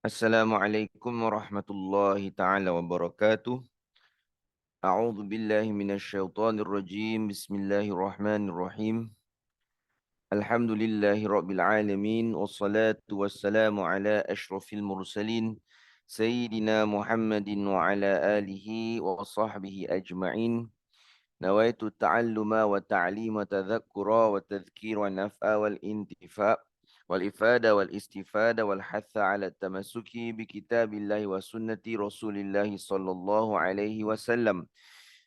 Assalamualaikum warahmatullahi taala wabarakatuh. A'udzu billahi minasyaitonir rajim. Bismillahirrahmanirrahim. Alhamdulillahi rabbil alamin wassalatu wassalamu ala asyrafil mursalin sayyidina Muhammadin wa ala alihi wa sahbihi ajma'in. نويت التعلم والتعليم تذكرا والتذكير والنفع والانتفاع والإفادة والاستفادة والحث على التمسك بكتاب الله وسنة رسول الله صلى الله عليه وسلم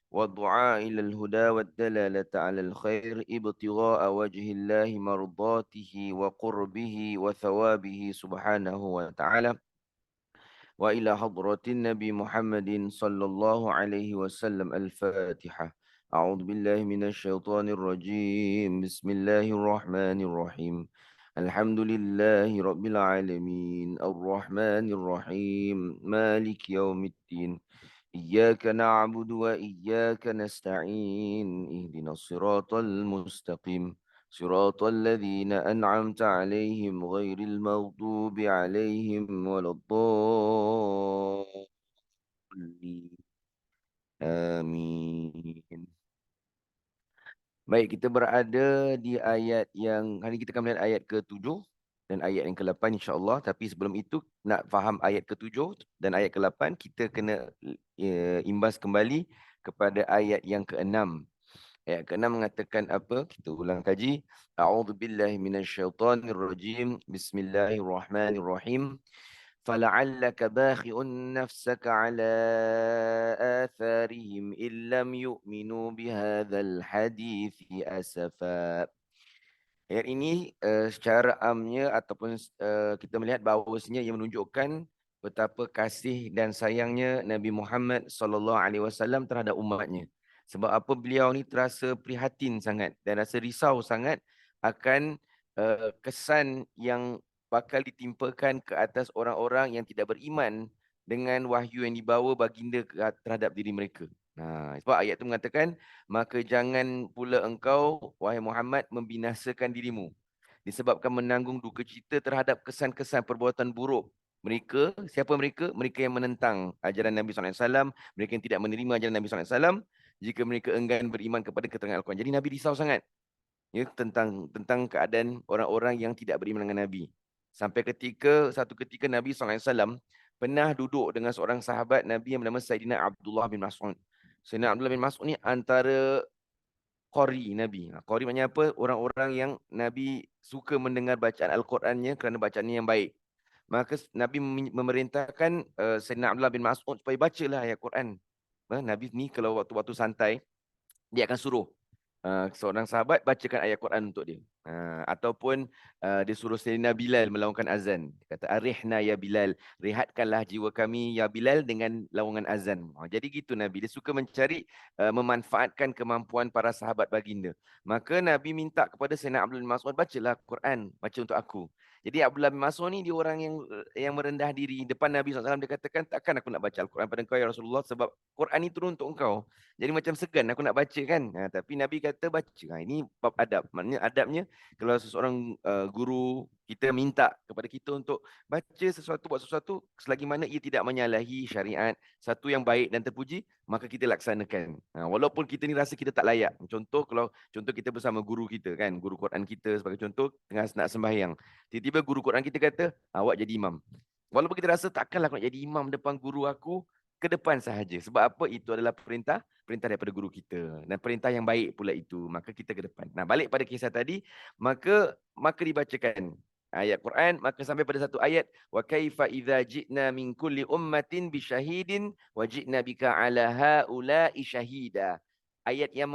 والدعاء إلى الهدى والدلالة على الخير ابتغاء وجه الله مرضاته وقربه وثوابه سبحانه وتعالى وإلى حضرة النبي محمد صلى الله عليه وسلم. الفاتحة. أعوذ بالله من الشيطان الرجيم. بسم الله الرحمن الرحيم. الحمد لله رب العالمين الرحمن الرحيم مالك يوم الدين. إياك نعبد وإياك نستعين اهدنا الصراط المستقيم صراط الذين أنعمت عليهم غير المغضوب عليهم ولا الضالين. آمين. Baik, kita berada di ayat yang hari ini kita akan melihat ayat ke-7 dan ayat yang ke-8 insya-Allah. Tapi sebelum itu nak faham ayat ke-7 dan ayat ke-8 kita kena imbas kembali kepada ayat yang ke-6. Ayat ke-6 mengatakan apa? Kita ulang kaji. A'udzubillahi minasyaitonirrajim. Bismillahirrahmanirrahim. فلعلك باخع نفسك على آثارهم إن لم يؤمنوا بهذا الحديث أسفا. Ayat ini secara amnya ataupun kita melihat bahawasanya ia menunjukkan betapa kasih dan sayangnya Nabi Muhammad sallallahu alaihi wasallam terhadap umatnya. Sebab apa beliau ni terasa prihatin sangat dan rasa risau sangat akan kesan yang bakal ditimpakan ke atas orang-orang yang tidak beriman dengan wahyu yang dibawa baginda terhadap diri mereka. Nah, sebab ayat itu mengatakan, maka jangan pula engkau, wahai Muhammad, membinasakan dirimu disebabkan menanggung duka cita terhadap kesan-kesan perbuatan buruk. Mereka, siapa mereka? Mereka yang menentang ajaran Nabi SAW, mereka yang tidak menerima ajaran Nabi SAW, jika mereka enggan beriman kepada keterangan Al-Quran. Jadi Nabi risau sangat ya, tentang keadaan orang-orang yang tidak beriman dengan Nabi. Sampai satu ketika Nabi SAW pernah duduk dengan seorang sahabat Nabi yang bernama Sayyidina Abdullah bin Mas'ud. Sayyidina Abdullah bin Mas'ud ni antara qari Nabi. Qari maknanya apa? Orang-orang yang Nabi suka mendengar bacaan Al-Qurannya kerana bacaannya yang baik. Maka Nabi memerintahkan Sayyidina Abdullah bin Mas'ud supaya bacalah ayat Quran. Nabi ni kalau waktu-waktu santai, dia akan suruh seorang sahabat bacakan ayat Quran untuk dia. Ataupun dia suruh Sayyidina Bilal melaungkan azan. Dia kata, "Arihna ya Bilal, rehatkanlah jiwa kami ya Bilal dengan laungan azan." Jadi gitu Nabi, dia suka mencari memanfaatkan kemampuan para sahabat baginda. Maka Nabi minta kepada Sayyidina Abdullah bin Mas'ud, bacalah Quran, baca untuk aku. Jadi Abdullah bin Mas'ud ni dia orang yang merendah diri depan Nabi SAW. Dia katakan, takkan aku nak baca Al-Quran pada engkau ya Rasulullah, sebab Quran ni turun untuk engkau. Jadi macam segan aku nak baca kan. Tapi Nabi kata baca. Ini bab adab. Maknanya adabnya kalau seseorang guru kita minta kepada kita untuk baca sesuatu, buat sesuatu, selagi mana ia tidak menyalahi syariat, satu yang baik dan terpuji, maka kita laksanakan. Walaupun kita ni rasa kita tak layak. Contoh kita bersama guru kita kan, guru Quran kita sebagai contoh tengah nak sembahyang. Tiba-tiba guru Quran kita kata, awak jadi imam. Walaupun kita rasa takkanlah aku nak jadi imam depan guru aku, ke depan sahaja. Sebab apa? Itu adalah perintah daripada guru kita. Dan perintah yang baik pula itu. Maka kita ke depan. Nah, balik pada kisah tadi, maka dibacakan ayat Quran, maka sampai pada satu ayat, wa kaifa idza ji'na min kulli ummatin bi syahidin wa ji'na bika ala haula'i syahida. Ayat yang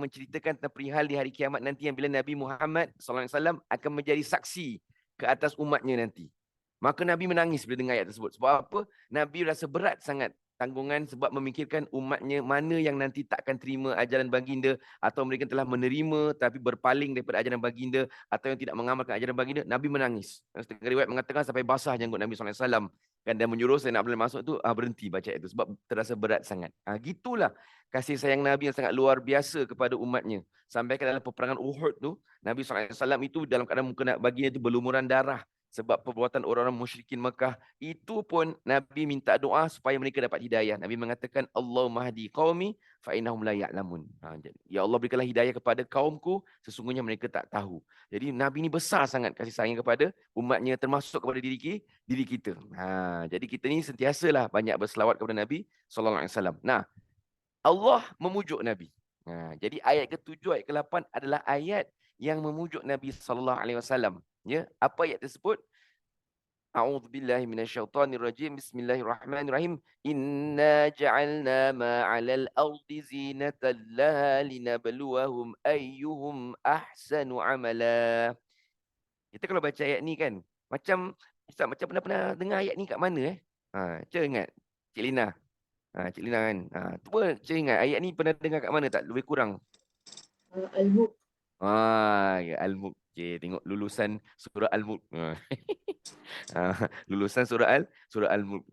menceritakan tentang perihal di hari kiamat nanti, yang bila Nabi Muhammad SAW akan menjadi saksi ke atas umatnya nanti. Maka Nabi menangis bila dengar ayat tersebut. Sebab apa? Nabi rasa berat sangat tanggungan sebab memikirkan umatnya mana yang nanti takkan terima ajaran baginda, atau mereka telah menerima tapi berpaling daripada ajaran baginda, atau yang tidak mengamalkan ajaran baginda. Nabi menangis. Setengah riwayat mengatakan sampai basah janggut Nabi SAW. Dan menyuruh Sayyidina Abdullah masuk tu berhenti baca ayat itu sebab terasa berat sangat. Gitulah kasih sayang Nabi yang sangat luar biasa kepada umatnya. Sampai ke dalam peperangan Uhud tu, Nabi SAW itu dalam keadaan baginda itu berlumuran darah. Sebab perbuatan orang-orang musyrikin Mekah itu pun Nabi minta doa supaya mereka dapat hidayah. Nabi mengatakan Allahumma hadi qaumi fa innahum la ya'lamun. Ya Allah berikanlah hidayah kepada kaumku, sesungguhnya mereka tak tahu. Jadi Nabi ni besar sangat kasih sayang kepada umatnya, termasuk kepada diri kita. Jadi kita ni sentiasalah banyak berselawat kepada Nabi sallallahu alaihi wasallam. Nah, Allah memujuk Nabi. Jadi ayat ke-7 ayat ke-8 adalah ayat yang memujuk Nabi sallallahu alaihi wasallam. Ya, apa ayat tersebut? A'udzubillahi minasyaitonirrajim. Bismillahirrahmanirrahim. Inna ja'alna ma 'alal ardi zinatan laha linabluwahum ayyuhum ahsanu amala. Kita kalau baca ayat ni kan, macam Ustaz macam pernah dengar ayat ni kat mana Cik ingat? Cik Lina. Cik Lina kan. Cuba Cik ingat ayat ni pernah dengar kat mana tak? Lebih kurang. Al-Mulk. Ya, Al-Mulk. Okay, tengok lulusan surah Al-Mulk. Lulusan surah Al-Mulk.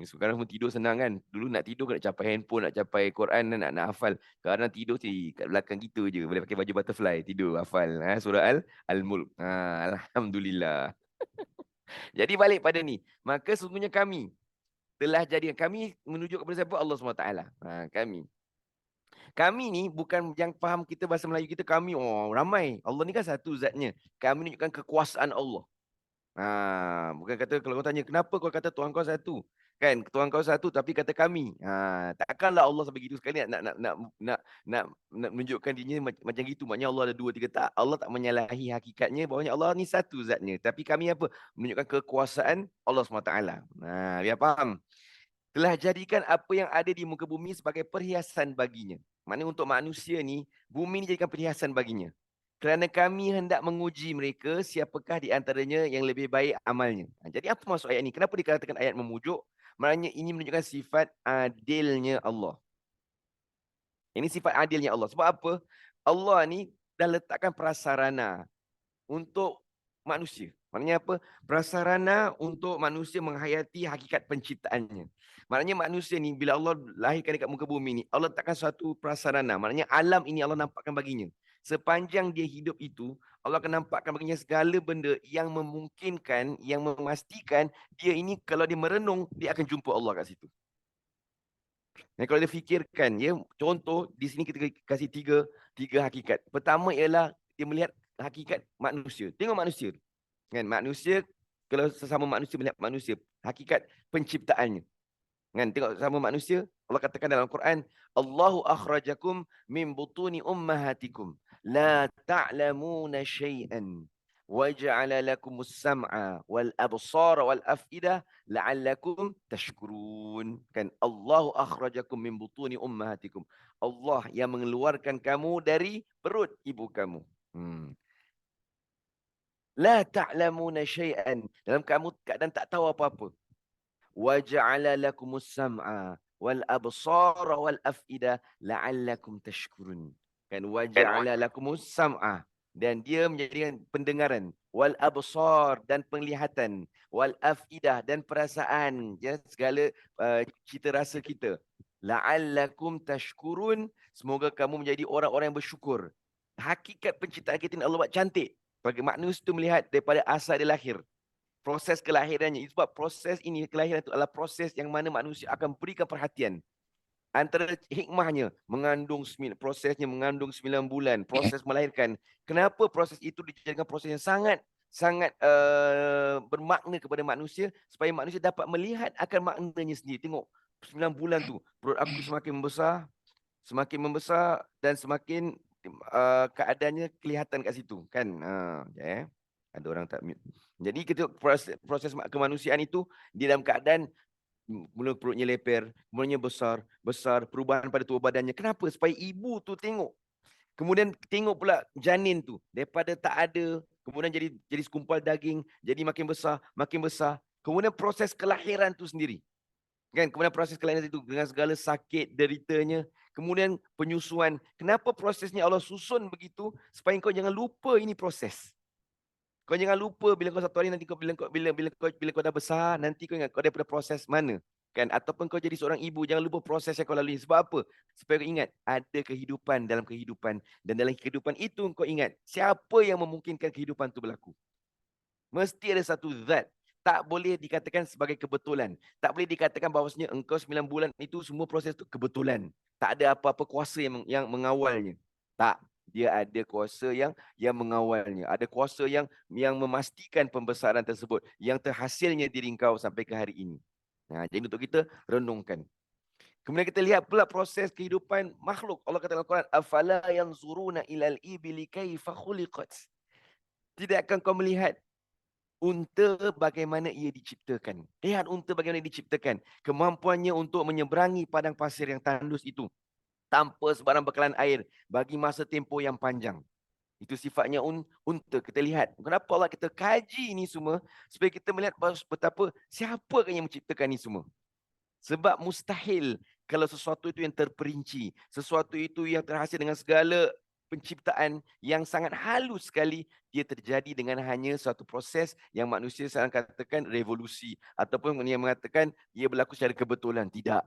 Sekarang pun tidur senang kan. Dulu nak tidur nak capai handphone, nak capai Quran, nak hafal. Sekarang tidur kat belakang kita je. Boleh pakai baju butterfly, tidur hafal surah Al-Mulk. Alhamdulillah. Jadi balik pada ni. Maka sungguhnya kami telah jadikan, kami menunjuk kepada siapa? Allah SWT. Kami. Kami ni bukan yang faham kita bahasa Melayu kita, kami ramai. Allah ni kan satu zatnya. Kami menunjukkan kekuasaan Allah. Bukan kata, kalau kau tanya kenapa kau kata Tuhan kau satu, kan Tuhan kau satu tapi kata kami. Takkanlah Allah sampai gitu sekali nak menunjukkan dirinya macam gitu. Maknanya Allah ada dua tiga, tak. Allah tak menyalahi hakikatnya bahawanya Allah ni satu zatnya. Tapi kami apa? Menunjukkan kekuasaan Allah SWT. Biar faham. Telah jadikan apa yang ada di muka bumi sebagai perhiasan baginya. Maknanya untuk manusia ni, bumi ni jadikan perhiasan baginya. Kerana kami hendak menguji mereka, siapakah di antaranya yang lebih baik amalnya. Jadi apa maksud ayat ni? Kenapa dikatakan ayat memujuk? Maknanya ini menunjukkan sifat adilnya Allah. Ini sifat adilnya Allah. Sebab apa? Allah ni dah letakkan prasarana untuk manusia. Maknanya apa? Prasarana untuk manusia menghayati hakikat penciptaannya. Maknanya manusia ni bila Allah lahirkan dekat muka bumi ni, Allah letakkan suatu prasarana. Maknanya alam ini Allah nampakkan baginya. Sepanjang dia hidup itu, Allah akan nampakkan baginya segala benda yang memungkinkan, yang memastikan dia ini kalau dia merenung, dia akan jumpa Allah kat situ. Dan kalau dia fikirkan, ya, contoh di sini kita kasih tiga hakikat. Pertama ialah dia melihat hakikat manusia. Tengok manusia. Kan manusia, kalau sesama manusia melihat manusia, hakikat penciptaannya. Kan tengok sama manusia, Allah katakan dalam Quran, Allahu akhrajakum min butuni ummahatikum la ta'lamuna syai'an wa ja'ala lakumus sam'a wal absara wal af'idah la'allakum tashkurun. Kan Allahu akhrajakum min butuni ummahatikum. Allah yang mengeluarkan kamu dari perut ibu kamu. La ta'lamuna syai'an. Dalam kamu keadaan tak tahu apa-apa. Wa ja'ala lakumus sam'a wal absara wal af'idah la'allakum tashkurun. Kan wa ja'ala lakumus sam'a, dan dia menjadikan pendengaran, wal absar dan penglihatan, wal af'idah dan perasaan, ya, segala cita rasa kita. La'allakum tashkurun, semoga kamu menjadi orang-orang yang bersyukur. Hakikat penciptaan kita ni Allah buat cantik. Bagi manusia itu melihat daripada asal dia lahir, proses kelahirannya. Sebab proses ini, kelahiran itu adalah proses yang mana manusia akan berikan perhatian. Antara hikmahnya, prosesnya mengandung 9 bulan, proses melahirkan. Kenapa proses itu dijadikan proses yang sangat bermakna kepada manusia, supaya manusia dapat melihat akan maknanya sendiri. Tengok, 9 bulan tu, perut aku semakin membesar dan semakin keadaannya kelihatan kat situ. Kan? Ada orang tak mute. Jadi kita proses kemanusiaan itu, dia dalam keadaan mula perutnya leper, mulanya besar, perubahan pada tubuh badannya. Kenapa? Supaya ibu tu tengok. Kemudian tengok pula janin tu, daripada tak ada, kemudian jadi sekumpal daging, jadi makin besar. Kemudian proses kelahiran tu sendiri. Kan? Kemudian proses kelahiran itu dengan segala sakit deritanya, kemudian penyusuan. Kenapa prosesnya Allah susun begitu? Supaya kau jangan lupa ini proses. Kau jangan lupa bila kau satu hari nanti bila kau dah besar, nanti kau ingat kau daripada proses mana. Kan? Ataupun kau jadi seorang ibu, jangan lupa proses yang kau lalui. Sebab apa? Supaya kau ingat ada kehidupan dalam kehidupan. Dan dalam kehidupan itu kau ingat siapa yang memungkinkan kehidupan itu berlaku. Mesti ada satu zat. Tak boleh dikatakan sebagai kebetulan. Tak boleh dikatakan bahawasanya engkau 9 bulan itu semua proses itu kebetulan. Tak ada apa-apa kuasa yang mengawalnya. Tak. Dia ada kuasa yang mengawalnya. Ada kuasa yang memastikan pembesaran tersebut. Yang terhasilnya diri engkau sampai ke hari ini. Nah, jadi untuk kita renungkan. Kemudian kita lihat pula proses kehidupan makhluk. Allah kata dalam Al-Quran, "Afala yanzuruna ilal ibili kaifa khuliqat." Tidakkah kau melihat unta bagaimana ia diciptakan? Lihat unta bagaimana diciptakan. Kemampuannya untuk menyeberangi padang pasir yang tandus itu tanpa sebarang bekalan air bagi masa tempoh yang panjang. Itu sifatnya unta. Kita lihat. Kenapa Allah kita kaji ini semua? Supaya kita melihat betapa siapa yang menciptakan ini semua. Sebab mustahil kalau sesuatu itu yang terperinci, sesuatu itu yang terhasil dengan segala penciptaan yang sangat halus sekali, dia terjadi dengan hanya satu proses yang manusia sekarang katakan revolusi ataupun yang mengatakan ia berlaku secara kebetulan. Tidak.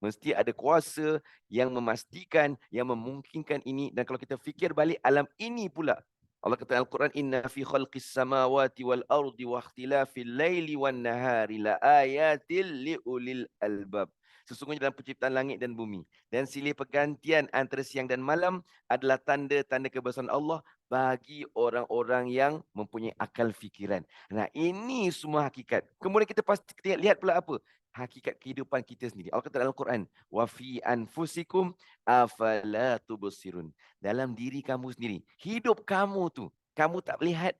Mesti ada kuasa yang memastikan, yang memungkinkan ini. Dan kalau kita fikir balik alam ini pula, Allah kata dalam Al-Quran, "Inna fi khalqis samawati wal ardi wa ikhtilafil laili wan nahari la ayatil liulil albab." Sesungguhnya dalam penciptaan langit dan bumi dan silih pergantian antara siang dan malam adalah tanda-tanda kebesaran Allah bagi orang-orang yang mempunyai akal fikiran. Nah, ini semua hakikat. Kemudian kita pasti kita lihat pula apa? Hakikat kehidupan kita sendiri. Allah kata dalam Al-Quran, "Wa fi anfusikum afala tubsirun." Dalam diri kamu sendiri. Hidup kamu tu, kamu tak melihat.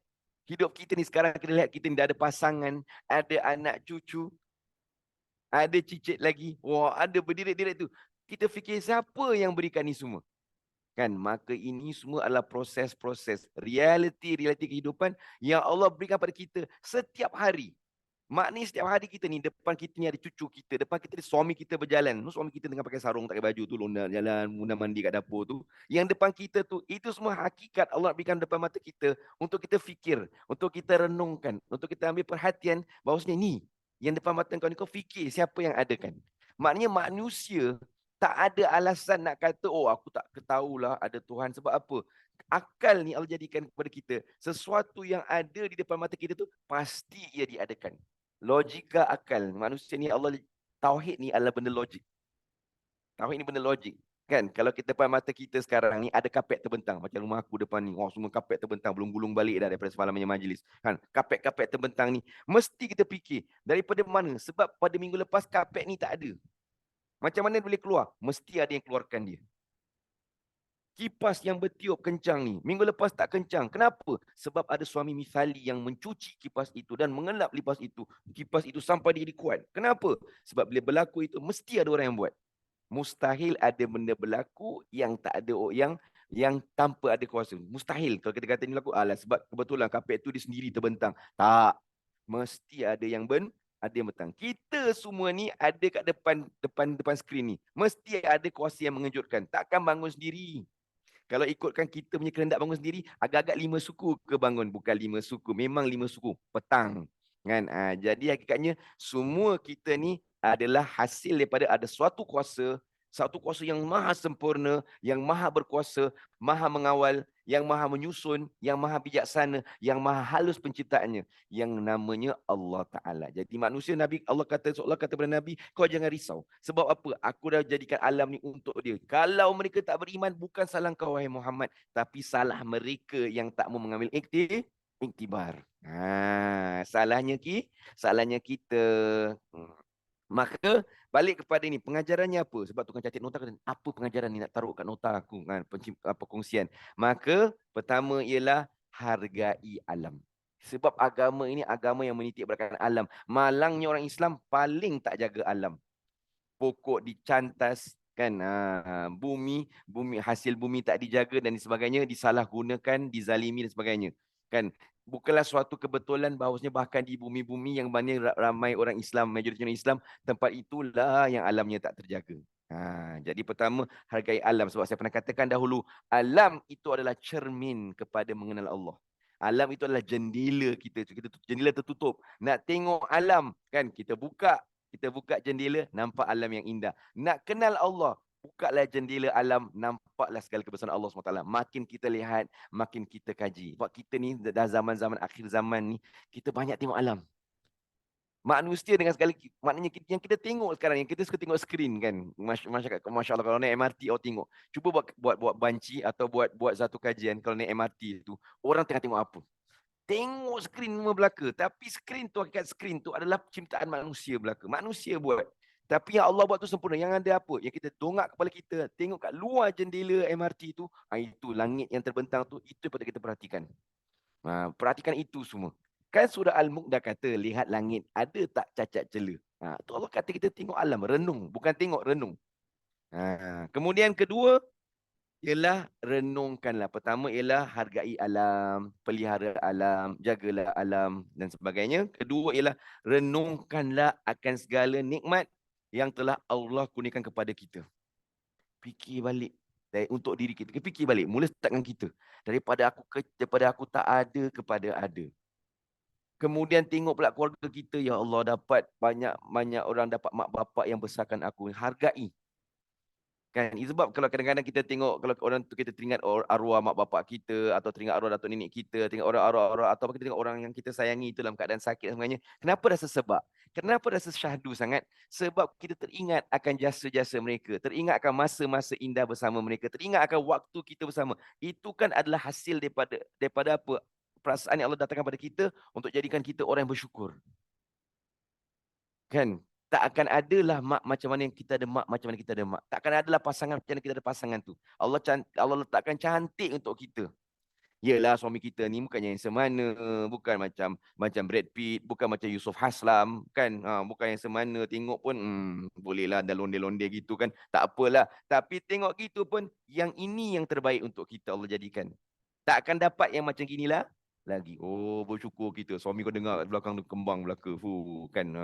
Hidup kita ni sekarang kita lihat kita ni dah ada pasangan, ada anak cucu, ada cicit lagi. Wah, ada berdirit-dirit tu. Kita fikir siapa yang berikan ni semua? Kan, maka ini semua adalah proses-proses realiti kehidupan yang Allah berikan pada kita setiap hari. Maknanya setiap hari kita ni, depan kita ni ada cucu kita, depan kita ni suami kita berjalan. Suami kita tengah pakai sarung, tak pakai baju tu, londa jalan, muna mandi kat dapur tu. Yang depan kita tu, itu semua hakikat Allah berikan depan mata kita untuk kita fikir, untuk kita renungkan, untuk kita ambil perhatian bahawasanya ni, yang depan mata kau fikir siapa yang adakan. Maknanya manusia tak ada alasan nak kata, oh aku tak ketahulah ada Tuhan. Sebab apa? Akal ni Allah jadikan kepada kita. Sesuatu yang ada di depan mata kita tu, pasti ia diadakan. Logika akal. Manusia ni Allah, tauhid ni adalah benda logik. Tauhid ni benda logik. Kan, kalau kita depan mata kita sekarang ni ada kapet terbentang. Macam rumah aku depan ni. Semua kapet terbentang. Belum gulung balik dah daripada semalamnya majlis. Kan, kapet-kapet terbentang ni. Mesti kita fikir. Daripada mana? Sebab pada minggu lepas kapet ni tak ada. Macam mana boleh keluar? Mesti ada yang keluarkan dia. Kipas yang bertiup kencang ni, minggu lepas tak kencang. Kenapa? Sebab ada suami misali yang mencuci kipas itu dan mengelap kipas itu sampai dia jadi kuat. Kenapa? Sebab bila berlaku itu, mesti ada orang yang buat. Mustahil ada benda berlaku yang tak ada yang tanpa ada kuasa. Mustahil kalau kita kata ni berlaku, sebab kebetulan kapet tu dia sendiri terbentang. Tak. Mesti ada yang ada yang betang. Kita semua ni ada kat depan skrin ni. Mesti ada kuasa yang mengejutkan. Takkan bangun sendiri. Kalau ikutkan kita punya kehendak bangun sendiri, agak-agak 5 suku ke bangun. Bukan 5 suku, memang 5 suku. Petang. Kan? Jadi hakikatnya, semua kita ni adalah hasil daripada ada suatu kuasa, satu kuasa yang maha sempurna, yang maha berkuasa, maha mengawal, yang maha menyusun, yang maha bijaksana, yang maha halus penciptaannya, yang namanya Allah Ta'ala. Jadi manusia, Nabi Allah kata, seolah kata kepada Nabi, kau jangan risau. Sebab apa? Aku dah jadikan alam ni untuk dia. Kalau mereka tak beriman, bukan salah kau, wahai Muhammad, tapi salah mereka yang tak mau mengambil iktibar. Salahnya kita. Maka balik kepada ini, pengajarannya apa? Sebab tukang catat nota kata, apa pengajaran ni nak taruh kat nota aku kan, perkongsian. Maka pertama ialah hargai alam. Sebab agama ini agama yang menitik beratkan alam. Malangnya orang Islam paling tak jaga alam. Pokok dicantas kan, bumi hasil bumi tak dijaga dan sebagainya, disalahgunakan, dizalimi dan sebagainya. Kan, bukanlah suatu kebetulan bahawasanya bahkan di bumi-bumi yang banyak ramai orang Islam, majoriti orang Islam, tempat itulah yang alamnya tak terjaga. Jadi pertama, hargai alam. Sebab saya pernah katakan dahulu, alam itu adalah cermin kepada mengenal Allah. Alam itu adalah jendela kita. Jendela tertutup. Nak tengok alam, kan, kita buka jendela, nampak alam yang indah. Nak kenal Allah, bukalah jendela alam, nampak nampaklah segala kebesaran Allah SWT. Makin kita lihat, makin kita kaji. Sebab kita ni dah zaman-zaman akhir zaman ni, kita banyak tengok alam. Manusia dengan segala, maknanya yang kita tengok sekarang, yang kita suka tengok skrin kan, masyarakat, Masya Allah, kalau naik MRT, awak tengok. Cuba buat banci atau buat satu kajian, kalau naik MRT tu, orang tengah tengok apa? Tengok skrin semua belaka. Tapi skrin tu, hakikat skrin tu adalah ciptaan manusia belaka. Manusia buat. Tapi yang Allah buat tu sempurna. Yang ada apa? Yang kita dongak kepala kita, tengok kat luar jendela MRT tu, itu langit yang terbentang tu, itu yang patut kita perhatikan. Perhatikan itu semua. Kan surah Al-Mulk dah kata, lihat langit, ada tak cacat cela? Tu Allah kata kita tengok alam, renung. Bukan tengok, renung. Kemudian kedua, ialah renungkanlah. Pertama ialah hargai alam, pelihara alam, jagalah alam dan sebagainya. Kedua ialah renungkanlah akan segala nikmat yang telah Allah kurniakan kepada kita. Fikir balik untuk diri kita. Fikir balik, mula start dengan kita. Daripada aku tak ada kepada ada. Kemudian tengok pula keluarga kita, ya Allah, dapat banyak orang dapat mak bapak yang besarkan aku. Hargai. Kan, sebab kalau kadang-kadang kita tengok, kalau orang tu kita teringat arwah mak bapak kita, atau teringat arwah datuk nenek kita, tengok arwah atau kita tengok orang yang kita sayangi itu dalam keadaan sakit sebenarnya. Kenapa rasa sebab? Kenapa rasa syahdu sangat? Sebab kita teringat akan jasa-jasa mereka, teringat akan masa-masa indah bersama mereka, teringat akan waktu kita bersama. Itu kan adalah hasil daripada apa? Perasaan yang Allah datangkan pada kita untuk jadikan kita orang yang bersyukur. Kan? Tak akan adalah mak macam mana yang kita ada mak, macam mana kita ada mak. Tak akan adalah pasangan macam mana kita ada pasangan tu. Allah letakkan cantik untuk kita. Yelah, suami kita ni bukannya yang semana, bukan macam Brad Pitt, bukan macam Yusof Haslam, kan? Bukan yang semana, tengok pun bolehlah dah londe-londe gitu kan. Tak apalah. Tapi tengok gitu pun, yang ini yang terbaik untuk kita Allah jadikan. Tak akan dapat yang macam ginilah lagi. Oh, bersyukur kita. Suami kau dengar kat belakang tu kembang belaka. Kan.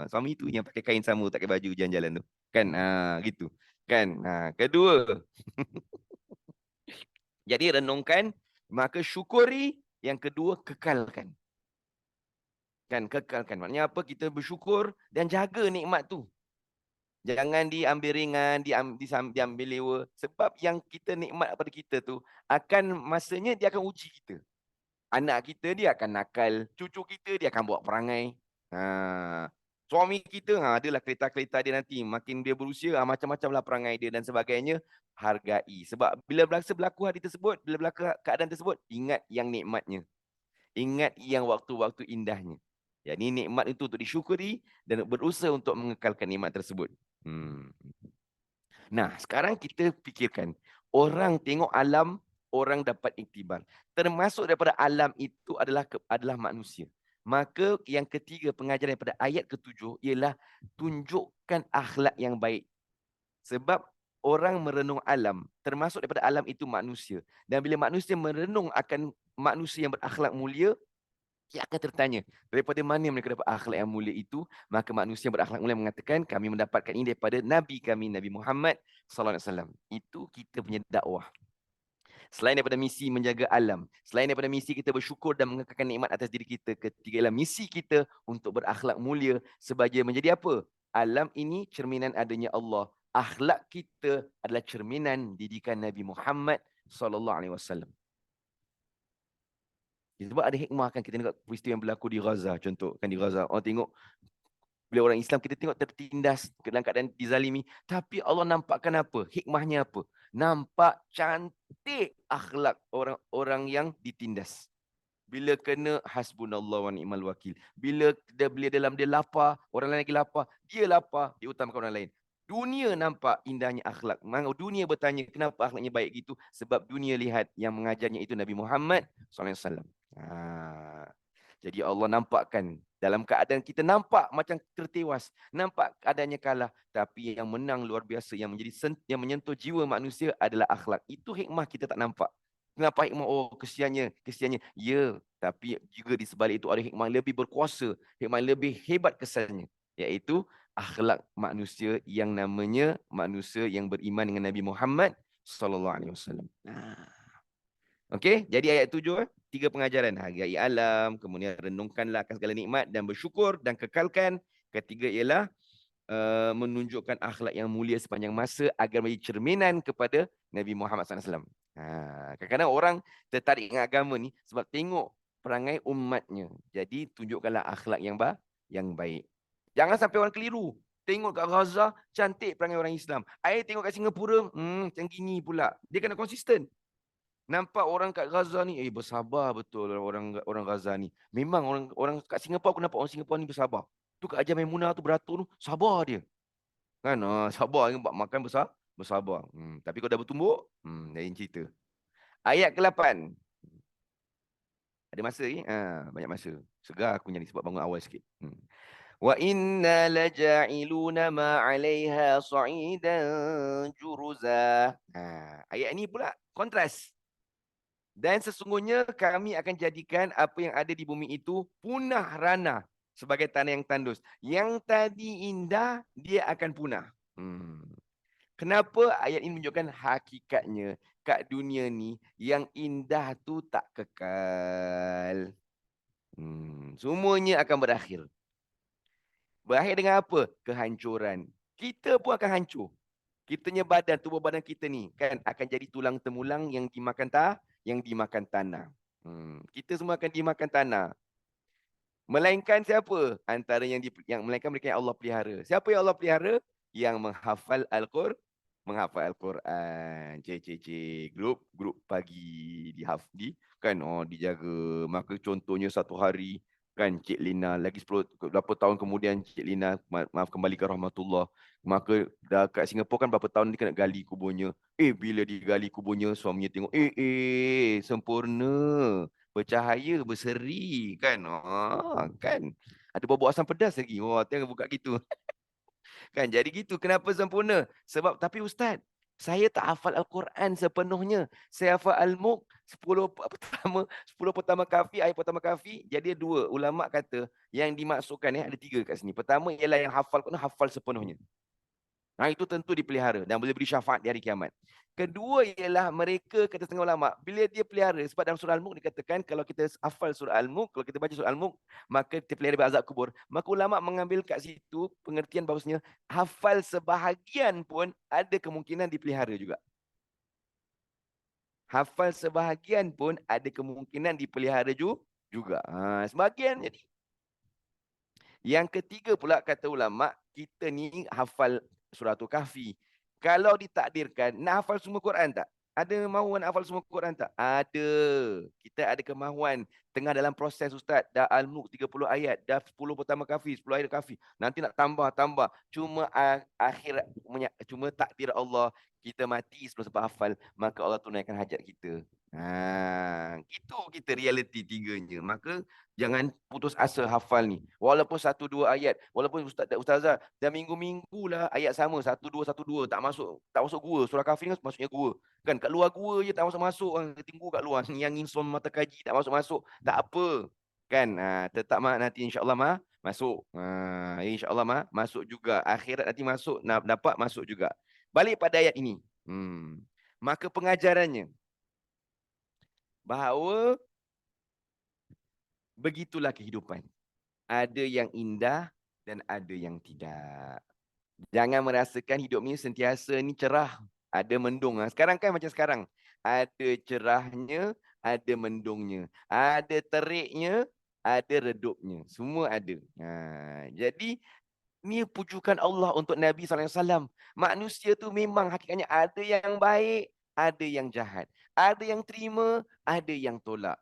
Suami tu yang pakai kain sama, tak pakai baju jalan-jalan tu. Kan. Gitu. Kan. Kedua. Jadi renungkan, maka syukuri. Yang kedua, kekalkan. Kan, kekalkan. Maknanya apa? Kita bersyukur dan jaga nikmat tu. Jangan diambil ringan, diambil lewa. Sebab yang kita nikmat pada kita tu, akan masanya dia akan uji kita. Anak kita dia akan nakal, cucu kita dia akan buat perangai. Suami kita adalah kereta-kereta dia nanti, makin dia berusia macam-macamlah perangai dia dan sebagainya. Hargai. Sebab bila berlaku hari tersebut, bila berlaku keadaan tersebut, ingat yang nikmatnya. Ingat yang waktu-waktu indahnya. Jadi nikmat itu untuk disyukuri dan berusaha untuk mengekalkan nikmat tersebut. Nah, sekarang kita fikirkan, orang tengok alam, orang dapat iktibar. Termasuk daripada alam itu adalah manusia. Maka yang ketiga pengajaran daripada ayat ke-7 ialah tunjukkan akhlak yang baik. Sebab orang merenung alam, termasuk daripada alam itu manusia. Dan bila manusia merenung akan manusia yang berakhlak mulia, dia akan tertanya, daripada mana mereka dapat akhlak yang mulia itu? Maka manusia yang berakhlak mulia mengatakan, kami mendapatkan ini daripada Nabi kami, Nabi Muhammad SAW. Itu kita punya dakwah. Selain daripada misi menjaga alam, selain daripada misi kita bersyukur dan mengekalkan nikmat atas diri kita, ketiga ialah misi kita untuk berakhlak mulia sebagai menjadi apa? Alam ini cerminan adanya Allah. Akhlak kita adalah cerminan didikan Nabi Muhammad SAW. Sebab ada hikmah kan, kita tengok peristiwa yang berlaku di Gaza, contoh kan di Gaza. Orang tengok, bila orang Islam kita tengok tertindas dalam keadaan dizalimi, tapi Allah nampakkan apa? Hikmahnya apa? Nampak cantik akhlak orang-orang yang ditindas. Bila kena hasbunallah wa ni'mal wakil. Bila dia dalam dia lapar, orang lain lagi lapar, dia lapar, dia utamakan orang lain. Dunia nampak indahnya akhlak. Dunia bertanya, kenapa akhlaknya baik gitu? Sebab dunia lihat yang mengajarnya itu Nabi Muhammad SAW. Jadi Allah nampakkan dalam keadaan kita nampak macam tertewas, nampak keadaannya kalah, tapi yang menang luar biasa, yang menyentuh jiwa manusia adalah akhlak. Itu hikmah kita tak nampak. Kenapa hikmah? Oh, kesiannya. Ya, tapi juga di sebalik itu ada hikmah lebih berkuasa, hikmah lebih hebat kesannya, iaitu akhlak manusia yang namanya manusia yang beriman dengan Nabi Muhammad SAW. Okey, jadi ayat 7, 3 pengajaran. Hargai alam, kemudian renungkanlah akan segala nikmat dan bersyukur dan kekalkan. Ketiga ialah menunjukkan akhlak yang mulia sepanjang masa agar menjadi cerminan kepada Nabi Muhammad SAW. Kadang-kadang orang tertarik dengan agama ni sebab tengok perangai umatnya. Jadi tunjukkanlah akhlak yang baik. Jangan sampai orang keliru. Tengok kat Gaza, cantik perangai orang Islam. Tengok kat Singapura, macam gini pula. Dia kena konsisten. Nampak orang kat Gaza ni, bersabar betul orang orang Gaza ni. Memang orang orang kat Singapura, aku nampak orang Singapura ni bersabar. Tu kat Haji Maimunah tu beratur tu, sabar dia. Kan? Sabar dia buat makan bersabar. Tapi kalau dah bertumbuk, lain cerita. Ayat ke-8. Ada masa ni? Banyak masa. Segar aku ni sebab bangun awal sikit. Wa inna laja'iluna ma 'alaiha sa'idan juruza. Ayat ni pula kontras. Dan sesungguhnya kami akan jadikan apa yang ada di bumi itu punah rana sebagai tanah yang tandus. Yang tadi indah, dia akan punah. Kenapa ayat ini menunjukkan hakikatnya kat dunia ni yang indah tu tak kekal. Semuanya akan berakhir. Berakhir dengan apa? Kehancuran. Kita pun akan hancur. Kitanya badan, tubuh badan kita ni kan akan jadi tulang temulang yang dimakan tanah. Kita semua akan dimakan tanah. Melainkan siapa? Antara yang melainkan mereka yang Allah pelihara. Siapa yang Allah pelihara? Yang menghafal Al-Quran. Grup pagi di kan dijaga. Maka contohnya satu hari kan Cik Lina lagi 10 berapa tahun kemudian Cik Lina maaf kembali ke rahmatullah, maka dah kat Singapura kan berapa tahun dia kena gali kuburnya. Bila digali kuburnya suaminya tengok sempurna, bercahaya, berseri kan. Kan ada bau asam pedas lagi. Tengok buka gitu. Kan jadi gitu. Kenapa sempurna? Sebab tapi ustaz, saya tak hafal Al-Quran sepenuhnya. Saya hafal Al-Mulk 10 pertama 10 pertama kafi, ayat pertama kafi. Jadi dua ulama kata yang dimaksudkan ada tiga kat sini. Pertama ialah yang hafal Quran hafal sepenuhnya. Itu tentu dipelihara dan boleh beri syafaat di hari kiamat. Kedua ialah mereka, kata setengah ulama, bila dia pelihara, sebab dalam surah Al-Mulk dikatakan kalau kita hafal surah Al-Mulk, kalau kita baca surah Al-Mulk, maka kita pelihara dari azab kubur. Maka ulama mengambil kat situ pengertian bahawasanya hafal sebahagian pun ada kemungkinan dipelihara juga. Hafal sebahagian pun ada kemungkinan dipelihara juga. Sebahagian jadi. Yang ketiga pula kata ulama, kita ni hafal suratul kahfi. Kalau ditakdirkan, nak hafal semua Quran tak? Ada mahu nak hafal semua Quran tak? Ada. Kita ada kemahuan. Tengah dalam proses Ustaz. Dah Al-Mulk 30 ayat. Dah 10 pertama kahfi, 10 ayat kahfi. Nanti nak tambah. Cuma takdir Allah. Kita mati sebelum sempat hafal. Maka Allah tunaikan hajat kita. Itu kita realiti tiganya. Maka jangan putus asa hafal ni. Walaupun 1-2 ayat. Walaupun ustazah dah minggu-minggu lah ayat sama. 1-2, 1-2. Tak masuk gua. Surah Kahfi kan maksudnya gua. Kan kat luar gua je tak masuk-masuk. Tunggu kat luar. Yang inson mata kaji tak masuk-masuk. Tak apa. Kan tetap nanti insyaAllah masuk. InsyaAllah masuk juga. Akhirat nanti masuk. Dapat masuk juga. Balik pada ayat ini. Maka pengajarannya bahawa begitulah kehidupan. Ada yang indah dan ada yang tidak. Jangan merasakan hidup ni sentiasa ni cerah. Ada mendung. Sekarang kan macam sekarang. Ada cerahnya, ada mendungnya. Ada teriknya, ada redupnya. Semua ada. Jadi, ni pujukan Allah untuk Nabi SAW. Manusia tu memang hakikatnya ada yang baik, ada yang jahat. Ada yang terima, ada yang tolak.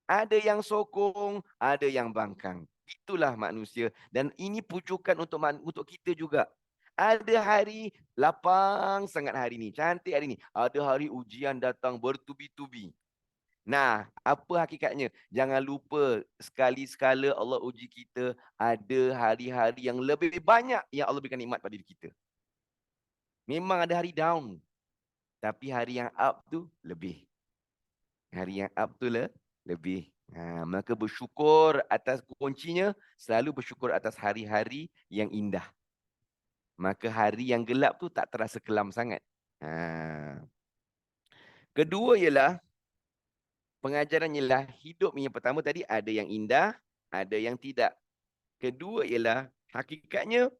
Ada yang sokong, ada yang bangkang. Itulah manusia. Dan ini pujukan untuk kita juga. Ada hari lapang sangat hari ini. Cantik hari ini. Ada hari ujian datang bertubi-tubi. Nah, apa hakikatnya? Jangan lupa sekali-sekala Allah uji kita. Ada hari-hari yang lebih banyak yang Allah berikan nikmat pada diri kita. Memang ada hari down. Tapi hari yang up tu lebih. Hari yang up tu lebih. Maka bersyukur atas kuncinya, selalu bersyukur atas hari-hari yang indah. Maka hari yang gelap tu tak terasa kelam sangat. Kedua ialah, pengajaran ialah hidup yang pertama tadi ada yang indah, ada yang tidak. Kedua ialah hakikatnya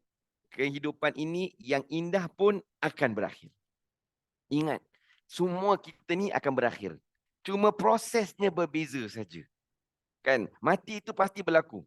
kehidupan ini yang indah pun akan berakhir. Ingat, semua kita ni akan berakhir. Cuma prosesnya berbeza saja. Kan? Mati itu pasti berlaku.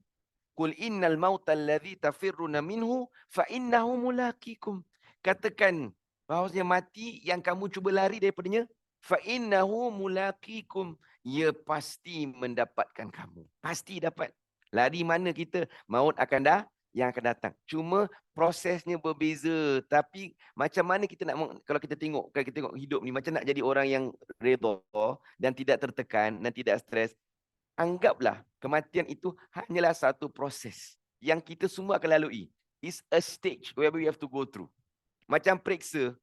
Qul innal mauta allazi tafirruna minhu fa innahu mulaqikum. Katakan bahawasanya mati yang kamu cuba lari daripadanya, fa innahu mulaqikum. Ia pasti mendapatkan kamu. Pasti dapat. Lari mana kita, maut akan yang akan datang. Cuma prosesnya berbeza. Tapi macam mana kita nak, kalau kita tengok hidup ni, macam nak jadi orang yang redha dan tidak tertekan dan tidak stres. Anggaplah kematian itu hanyalah satu proses yang kita semua akan lalui. It's a stage where we have to go through. Macam periksa.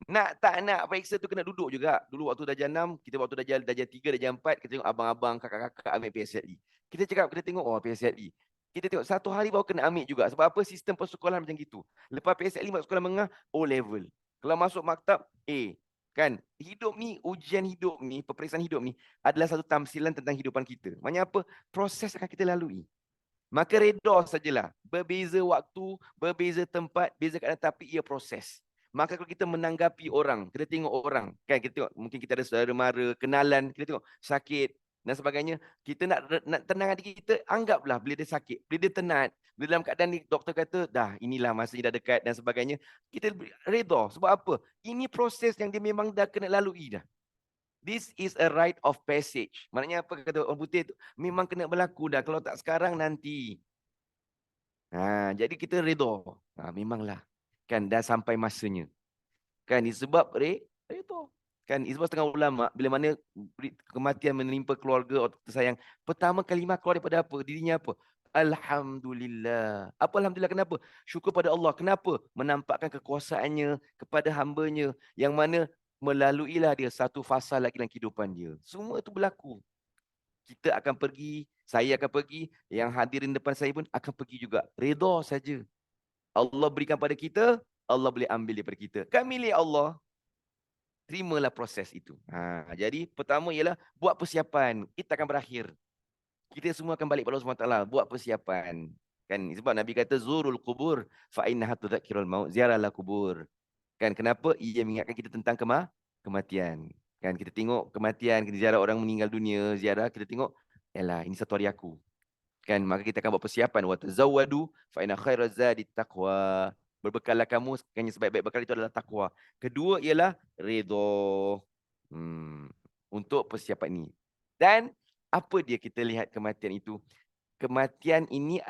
Nak tak nak periksa tu kena duduk juga. Dulu waktu darjah 6, kita waktu darjah 3, darjah 4, kita tengok abang-abang, kakak-kakak ambil PSLE. Kita cakap, kita tengok, oh PSLE. Kita tengok satu hari baru kena ambil juga. Sebab apa? Sistem persekolahan macam gitu. Lepas PSLE masuk sekolah menengah, O level. Kalau masuk maktab, A. Kan? Hidup ni, ujian hidup ni, peperiksaan hidup ni adalah satu tamsilan tentang hidupan kita. Maksudnya apa? Proses akan kita lalui. Maka redha sajalah. Berbeza waktu, berbeza tempat, beza keadaan, tapi ia proses. Maka kalau kita menanggapi orang, kita tengok orang, kan kita tengok mungkin kita ada saudara mara, kenalan, kita tengok sakit dan sebagainya, kita nak tenang hati kita, anggaplah bila dia sakit, bila dia tenat, bila dalam keadaan ni doktor kata dah inilah masanya dah dekat dan sebagainya, kita redha. Sebab apa? Ini proses yang dia memang dah kena lalui dah. This is a rite of passage. Maknanya apa kata orang putih tu? Memang kena berlaku dah. Kalau tak sekarang, nanti. Jadi kita redha. Memanglah. Kan dah sampai masanya. Kan disebab redha. Kan sebab setengah ulama, bila mana kematian menimpa keluarga atau tersayang, pertama kalimah keluar daripada apa? Dirinya apa? Alhamdulillah. Apa Alhamdulillah kenapa? Syukur pada Allah. Kenapa? Menampakkan kekuasaannya kepada hambanya yang mana melaluilah dia satu fasa lagi dalam kehidupan dia. Semua itu berlaku. Kita akan pergi, saya akan pergi, yang hadirin depan saya pun akan pergi juga. Redha saja. Allah berikan pada kita, Allah boleh ambil daripada kita. Kan milik Allah. Terimalah proses itu. Jadi pertama ialah buat persiapan. Kita akan berakhir. Kita semua akan balik pada Allah SWT. Buat persiapan. Kan sebab Nabi kata zurul kubur fa innaha tudzakkirul maut. Ziarahlah kubur. Kan kenapa? Ia mengingatkan kita tentang kematian. Kan kita tengok kematian, kita ziarah orang meninggal dunia, ziarah kita tengok, yalah ini satu hari aku. Kan maka kita akan buat persiapan, wa tazawwadu fa inna khairaz zadi taqwa. Berbekallah kamu, sekiranya sebaik-baik bekal itu adalah takwa. Kedua ialah redha. Untuk persiapan ini. Dan apa dia kita lihat kematian itu? Kematian ini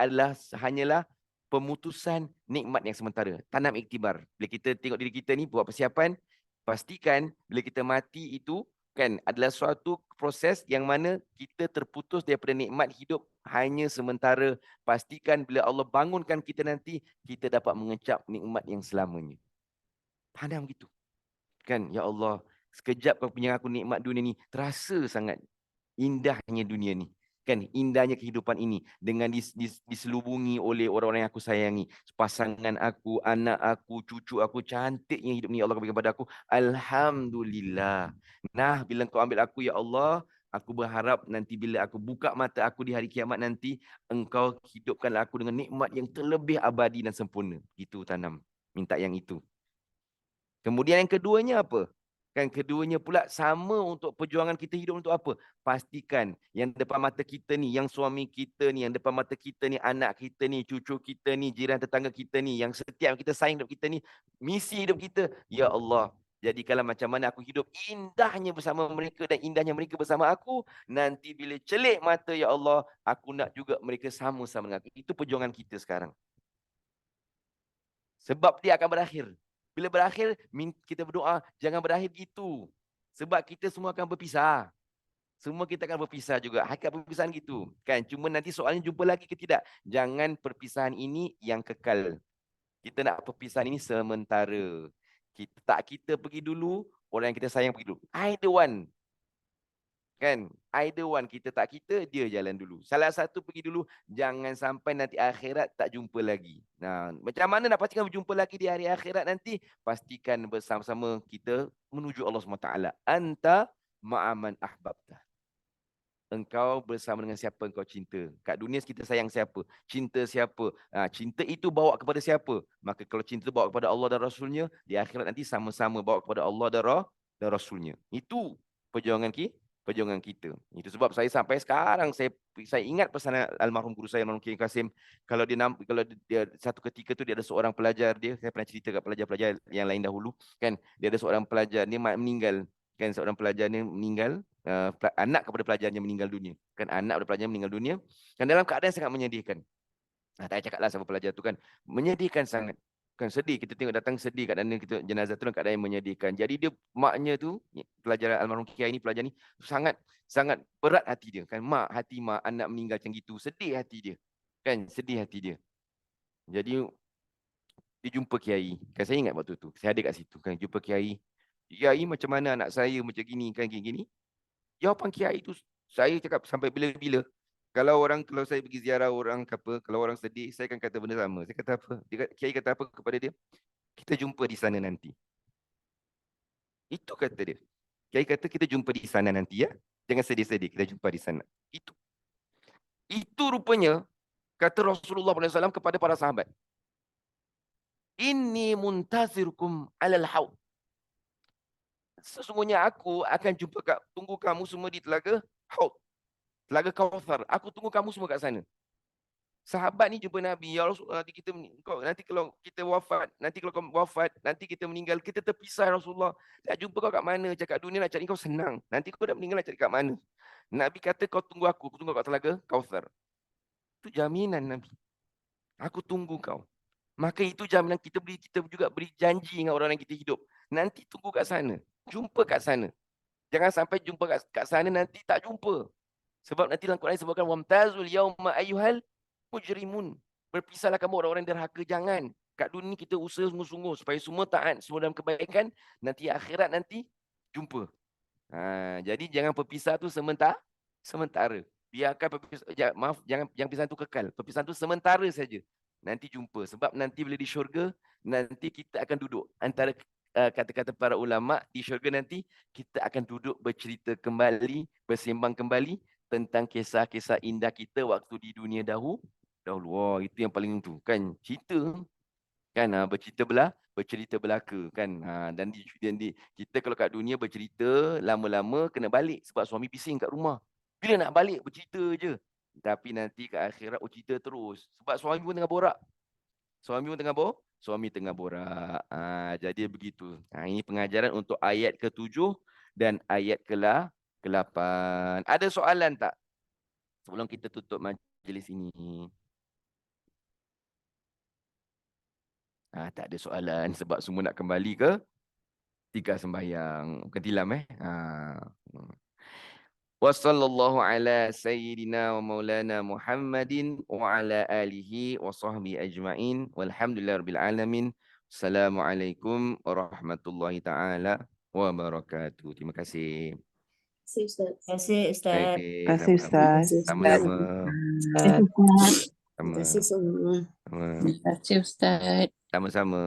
hanyalah pemutusan nikmat yang sementara. Tanam iktibar. Bila kita tengok diri kita ni, buat persiapan, pastikan bila kita mati itu kan adalah suatu proses yang mana kita terputus daripada nikmat hidup hanya sementara. Pastikan bila Allah bangunkan kita nanti, kita dapat mengecap nikmat yang selamanya. Tanam gitu. Kan, ya Allah, sekejap kau punya aku nikmat dunia ni, terasa sangat indahnya dunia ni. Kan, indahnya kehidupan ini dengan diselubungi oleh orang-orang yang aku sayangi. Pasangan aku, anak aku, cucu aku, cantiknya hidup ni Allah berikan kepada aku. Alhamdulillah. Nah, bila kau ambil aku, ya Allah, aku berharap nanti bila aku buka mata aku di hari kiamat nanti, engkau hidupkanlah aku dengan nikmat yang terlebih abadi dan sempurna. Itu tanam. Minta yang itu. Kemudian yang keduanya apa? Kan keduanya pula sama untuk perjuangan kita hidup untuk apa? Pastikan yang depan mata kita ni, yang suami kita ni, yang depan mata kita ni, anak kita ni, cucu kita ni, jiran tetangga kita ni, yang setiap kita sayang hidup kita ni, misi hidup kita, ya Allah, jadikanlah macam mana aku hidup indahnya bersama mereka dan indahnya mereka bersama aku. Nanti bila celik mata, ya Allah, aku nak juga mereka sama-sama dengan aku. Itu perjuangan kita sekarang. Sebab dia akan berakhir. Bila berakhir, kita berdoa, jangan berakhir gitu. Sebab kita semua akan berpisah. Semua kita akan berpisah juga. Hakikat perpisahan gitu. Kan? Cuma nanti soalnya jumpa lagi ke tidak. Jangan perpisahan ini yang kekal. Kita nak perpisahan ini sementara. Kita pergi dulu, orang yang kita sayang pergi dulu. Either one. Kan? Either one, kita tak kita, dia jalan dulu. Salah satu pergi dulu, jangan sampai nanti akhirat tak jumpa lagi. Nah, macam mana nak pastikan berjumpa lagi di hari akhirat nanti? Pastikan bersama-sama kita menuju Allah SWT. Anta ma'aman ahbabta. engkau bersama dengan siapa engkau cinta. Kat dunia kita sayang siapa, cinta siapa. Cinta itu bawa kepada siapa. Maka kalau cinta bawa kepada Allah dan Rasulnya, di akhirat nanti sama-sama bawa kepada Allah dan Rasulnya. Itu perjuangan perjuangan kita. Itu sebab saya sampai sekarang saya ingat pesanan almarhum guru saya, almarhum Kiai Kasim. Kalau dia satu ketika tu dia ada seorang pelajar dia, saya pernah cerita kat pelajar-pelajar yang lain dahulu kan, dia ada seorang pelajar ni meninggal kan, seorang pelajar ni meninggal, anak kepada pelajarnya meninggal dunia kan, anak kepada pelajarnya meninggal dunia kan, dalam keadaan sangat menyedihkan. Tak payah cakaplah sama pelajar tu kan, menyedihkan sangat kan, sedih kita tengok datang sedih keadaan kita jenazah tu dalam keadaan yang menyedihkan. Jadi dia maknya tu pelajar almarhum Kiai ni, pelajar ni sangat sangat berat hati dia kan, hati mak anak meninggal macam gitu, sedih hati dia kan, sedih hati dia. Jadi dia jumpa Kiai kan, saya ingat waktu tu saya ada kat situ kan, jumpa Kiai. Kiai, macam mana anak saya macam gini kan, gini. Jawapan Kiai tu saya cakap sampai bila-bila. Kalau saya pergi ziarah orang ke apa, kalau orang sedih, saya akan kata benda sama. Saya kata apa? Kiai kata apa kepada dia? Kita jumpa di sana nanti. Itu kata dia. Kiai kata kita jumpa di sana nanti ya. Jangan sedih-sedih, kita jumpa di sana. Itu rupanya kata Rasulullah SAW kepada para sahabat. Inni muntazirukum alal haud. Sesungguhnya aku akan tunggu kamu semua di telaga Haud, telaga Kautsar. Aku tunggu kamu semua kat sana. Sahabat ni jumpa Nabi, ya Rasulullah, nanti kalau kita wafat, nanti kalau kau wafat, nanti kita meninggal, kita terpisah Rasulullah. Nak jumpa kau kat mana? Cakap dunia nak cari kau senang. Nanti kau dah meninggal nak cari kat mana? Nabi kata kau tunggu aku tunggu kat telaga Kautsar. Itu jaminan Nabi. Aku tunggu kau. Maka itu jaminan kita juga beri janji dengan orang yang kita hidup. Nanti tunggu kat sana. Jumpa kat sana. Jangan sampai jumpa kat sana nanti tak jumpa. Sebab nanti dalam Quran sebutkan wamtazul yauma ayyuhal mujrimun. Berpisahlah kamu orang-orang derhaka. Jangan. Kat dunia kita usaha sungguh-sungguh supaya semua taat, semua dalam kebaikan, nanti akhirat nanti jumpa. Jadi jangan perpisah tu sementara. Biarkan jangan perpisahan tu kekal. Perpisahan tu sementara saja. Nanti jumpa. Sebab nanti bila di syurga, nanti kita akan duduk antara kata-kata para ulama, di syurga nanti kita akan duduk bercerita kembali, bersembang kembali tentang kisah-kisah indah kita waktu di dunia dahulu. Wah, itu yang paling tu kan, cerita kan, bercerita belaka kan. Dan kita kalau kat dunia bercerita lama-lama kena balik sebab suami bising kat rumah. Bila nak balik bercerita je. Tapi nanti kat akhirat cerita terus sebab suami pun tengah borak. Suami tengah borak. Jadi begitu. Ini pengajaran untuk ayat ke-7 dan ayat ke-8. Ada soalan tak sebelum kita tutup majlis ini? Tak ada soalan sebab semua nak kembali ke tingkah sembahyang. Bukan tilam Wa sallallahu ala sayyidina wa maulana Muhammadin wa ala alihi wa sahbihi ajma'in. Walhamdulillahirabbil alamin. Assalamualaikum warahmatullahi taala wabarakatuh. Terima kasih. Terima kasih, Ustaz. Terima kasih, Ustaz. Baik, kasih, Ustaz. sama-sama. Terima kasih semua. Sama-sama. Terima kasih, Ustaz. Sama-sama.